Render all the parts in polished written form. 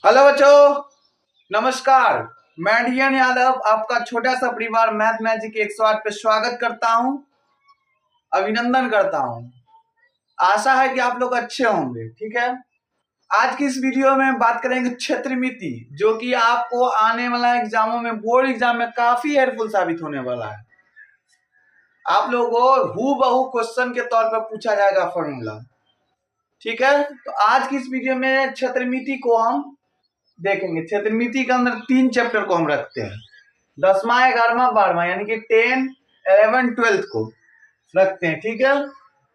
Hello बच्चों, नमस्कार। मैं डीएन यादव आपका छोटा सा परिवार मैथ मैजिक 108 पे स्वागत करता हूं, अभिनंदन करता हूं। आशा है कि आप लोग अच्छे होंगे। ठीक है, आज की इस वीडियो में बात करेंगे क्षेत्रमिति, जो कि आपको आने वाला एग्जामों में, बोर्ड एग्जाम में काफी हेल्पफुल साबित होने वाला है। आप लोगों को हूबहू क्वेश्चन के तौर पर पूछा जाएगा फॉर्मूला। ठीक है, तो आज की इस वीडियो में क्षेत्रमिति को हम देखेंगे। क्षेत्रमिति के अंदर 3 चैप्टर को हम रखते हैं, 10वां 11वां 12वां, यानी कि 10, 11, 12 को रखते हैं। ठीक है,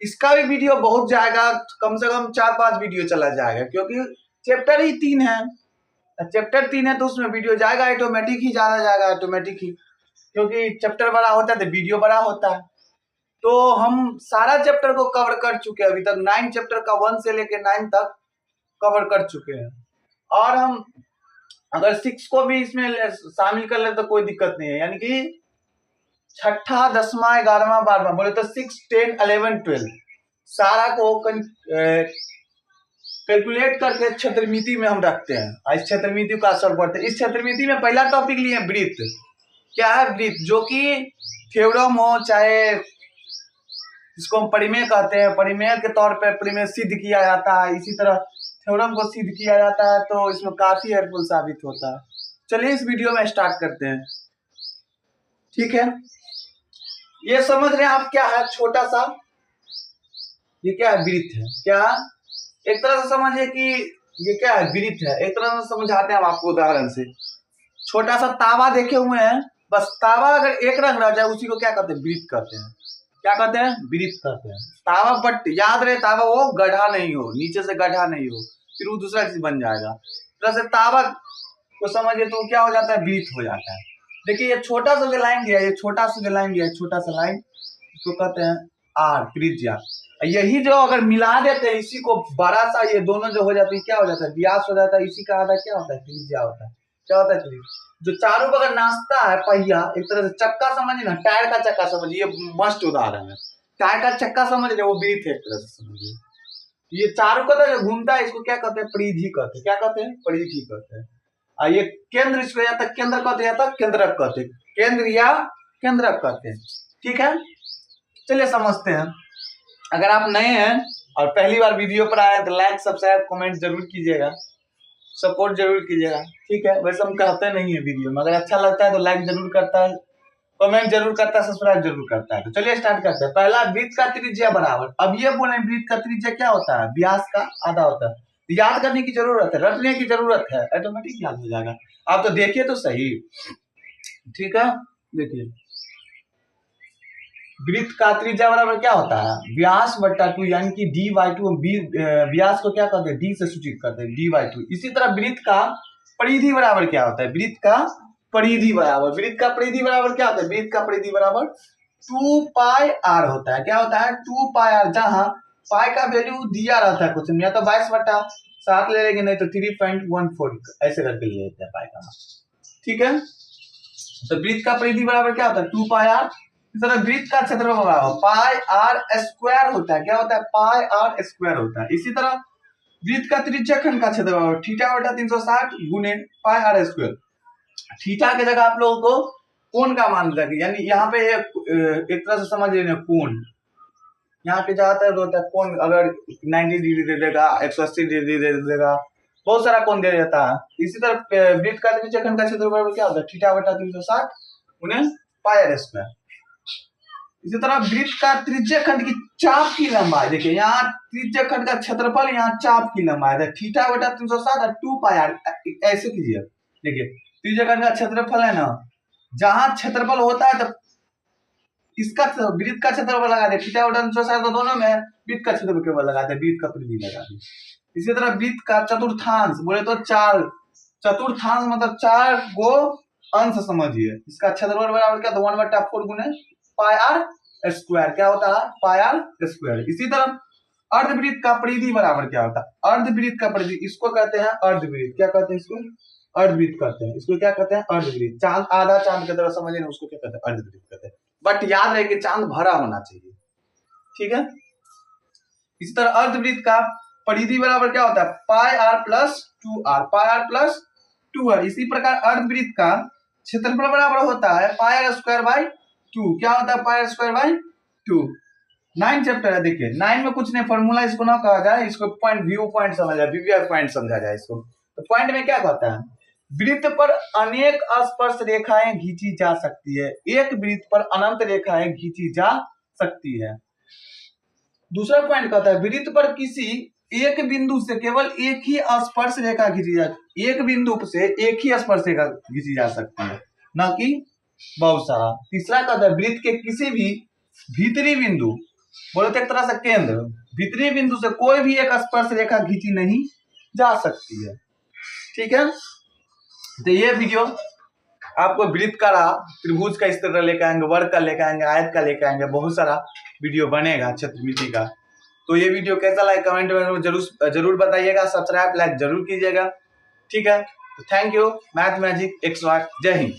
इसका भी वीडियो बहुत जाएगा, कम से कम 4-5 वीडियो चला जाएगा, क्योंकि चैप्टर ही 3 है। चैप्टर 3 है तो उसमें वीडियो जाएगा ऑटोमेटिक ही, ज्यादा जाएगा ऑटोमेटिक ही, क्योंकि चैप्टर बड़ा होता है तो वीडियो बड़ा होता है। तो हम सारा चैप्टर को कवर कर चुके हैं, अभी तक 9 चैप्टर का 1 से लेके 9 तक कवर कर चुके हैं। और हम अगर 6 को भी इसमें शामिल कर ले तो कोई दिक्कत नहीं है, यानी कि 6ठा 10वां 11वां 12वां बोले तो 6, 10, 11, 12 सारा को कैलकुलेट करके क्षेत्रमिति में हम रखते हैं। इस क्षेत्रमिति का सॉल्व करते हैं। इस क्षेत्रमिति में पहला टॉपिक लिए वृत्त। क्या है वृत्त? जो कि थ्योरम हो, चाहे इसको हम परिमेय कहते हैं, परिमेय के तौर पर परिमेय सिद्ध किया जाता है। इसी तरह थ्योरम को सिद्ध किया जाता है, तो इसमें काफी हेल्पफुल साबित होता है। चलिए इस वीडियो में स्टार्ट करते हैं। ठीक है, ये समझ रहे हैं आप क्या है? छोटा सा ये क्या है? वृत्त है। क्या एक तरह से समझिए कि ये क्या है? वृत्त है। एक तरह से समझाते हैं हम आपको उदाहरण से। छोटा सा तावा देखे हुए हैं, बस तावा अगर एक रंग रह जाए उसी को क्या कहते हैं? वृत्त कहते हैं। क्या कहते हैं? वृत्त कहते हैं। तावा, बट याद रहे तावा वो गड्ढा नहीं हो, नीचे से गड्ढा नहीं हो, फिर वो दूसरा चीज बन जाएगा। तरह से तावा को समझिए तो क्या हो जाता है? वृत्त हो जाता है। देखिए ये छोटा सा जो लाइन दिया है, ये छोटा सा जो लाइन दिया है, छोटा सा लाइन, इसको कहते हैं आर, त्रिज्या। यही जो अगर मिला देते हैं इसी को बड़ा सा, ये दोनों जो हो जाते हैं क्या हो जाता है? व्यास हो जाता है। इसी का आधा क्या होता है? त्रिज्या होता है। क्या होता है? त्रिज्या। जो चारों बगल नाचता है पहिया, एक तरह से चक्का समझिए ना, टायर का चक्का समझिए, ये मस्त उदाहरण है। टायर का चक्का समझ रहे, वो वृत्त है एक तरह से समझिए। ये चारों का जो घूमता है इसको क्या कहते हैं? परिधि कहते हैं। क्या कहते हैं? परिधि कहते हैं। ये केंद्र, इसको या तक केंद्र कहते हैं, या तक केंद्रक कहते हैं, केंद्र या केंद्रक कहते हैं। ठीक है, चलिए समझते हैं। अगर आप नए हैं और पहली बार वीडियो पर आए तो लाइक, सब्सक्राइब, कमेंट जरूर कीजिएगा, सपोर्ट जरूर कीजिएगा। ठीक है, वैसे हम कहते नहीं है वीडियो में, अगर अच्छा लगता है तो लाइक जरूर करता है, कमेंट जरूर करता है, सब्सक्राइब जरूर करता है। तो चलिए स्टार्ट करते हैं। पहला, वृत्त का त्रिज्या बराबर। अब ये बोले वृत्त का त्रिज्या क्या होता है? व्यास का आधा होता है। याद करने की जरूरत है, रटने की जरूरत है, ऑटोमेटिक याद हो जाएगा। आप तो देखिए तो सही। ठीक है, देखिए वृत्त का त्रिज्या बराबर क्या होता है? व्यास बट्टा 2, यानी कि d/2। व्यास को क्या कहते हैं? d से सूचित करते हैं, d/2। इसी तरह वृत्त का परिधि बराबर क्या होता है? वृत्त का परिधि बराबर, वृत्त का परिधि बराबर क्या होता है? वृत्त का परिधि बराबर 2πr होता है। क्या होता है? 2πr, जहां पाई का वैल्यू दिया रहता है क्वेश्चन में, या तो 22/7 ले लेंगे, नहीं तो 3.14 ऐसे करके ले लेते हैं पाई का। ठीक है, तो वृत्त का परिधि बराबर क्या होता है? 2πr। इस तरह वृत्त का क्षेत्रफल बराबर πr² होता है। क्या होता है? πr² होता है। इसी तरह वृत्त का त्रिज्याखंड का क्षेत्रफल θ/360 गुने πr²। थीटा की जगह आप लोगों को कोण का मान लगे, यानी यहाँ पे एक तरह से समझ लेना कोण। यहाँ पे ज्यादातर होता है कोण, अगर 90 डिग्री दे देगा, 180 डिग्री दे देगा, बहुत सारा कोण दे देता है। इसी तरह वृत्त का त्रिज्याखंड का क्षेत्रफल क्या होता है? θ/360 गुने πr²। इसी तरह वृत्त का त्रिज्याखंड की चाप की लंबाई, देखिए यहाँ त्रिज्याखंड का क्षेत्रफल, यहाँ चाप की लंबाई है θ/360 और 2πr। ऐसे कीजिए, देखिए त्रिज्याखंड का क्षेत्रफल है ना, जहां क्षेत्रफल होता है तो इसका वृत्त का क्षेत्रफल लगा दे, θ/360 तो दोनों में, वृत्त का क्षेत्रफल केवल लगाते हैं, वृत्त का परिधि लगा दे। इसी तरह वृत्त का चतुर्थांश बोले तो 4, चतुर्थांश मतलब 4 गो अंश समझिए, इसका क्षेत्रफल बराबर क्या? 1/4 गुने πr²। क्या होता है? πr²। इसी तरह अर्धवृत्त का परिधि बराबर क्या होता है? अर्धवृत्त का परिधि, इसको कहते हैं अर्धवृत्त। क्या कहते हैं? इसको अर्धवृत्त कहते हैं। इसको क्या कहते हैं? अर्धवृत्त। चांद, आधा चांद की तरह समझिए ना, उसको क्या कहते हैं? अर्धवृत्त कहते हैं। बट याद रहे कि चांद भरा होना चाहिए। ठीक है, इसी तरह अर्धवृत्त का परिधि बराबर क्या होता है, pi R plus 2r, pi R plus 2r। इसी प्रकार अर्धवृत्त का क्षेत्रफल बराबर होता है पाई आर स्क्वायर बाई 2। क्या होता है, pi are square by 2। 9 chapter है, देखिए 9 में कुछ नहीं, फॉर्मूला इसको ना कहा जाए, इसको पॉइंट व्यू पॉइंट समझा जाए, वीवीआर पॉइंट समझा जाए इसको। तो पॉइंट में क्या कहता है, वृत्त पर अनेक स्पर्श रेखाएं खींची जा सकती है, एक वृत्त पर अनंत रेखाएं खींची जा सकती है। दूसरा पॉइंट कहता है वृत्त पर किसी एक बिंदु से केवल एक ही स्पर्श रेखा खींची जा, एक बिंदु से एक ही स्पर्श रेखा खींची जा सकती है, न कि बहुत सारा। तीसरा कहता है वृत्त के किसी भी भीतरी बिंदु, बोले तो एक तरह से केंद्र, भीतरी बिंदु से कोई भी एक स्पर्श रेखा खींची नहीं जा सकती है। ठीक है, तो ये वीडियो आपको वृत्त का रहा, त्रिभुज का इस तरह लेकर आएंगे, वर्ग का लेकर आएंगे, आयत का लेकर आएंगे, बहुत सारा वीडियो बनेगा क्षेत्रमिति का। तो ये वीडियो कैसा लगा कमेंट में जरूर बताइएगा, सब्सक्राइब लाइक जरूर कीजिएगा। ठीक है, तो थैंक यू। मैथ मैजिक 108, जय हिंद।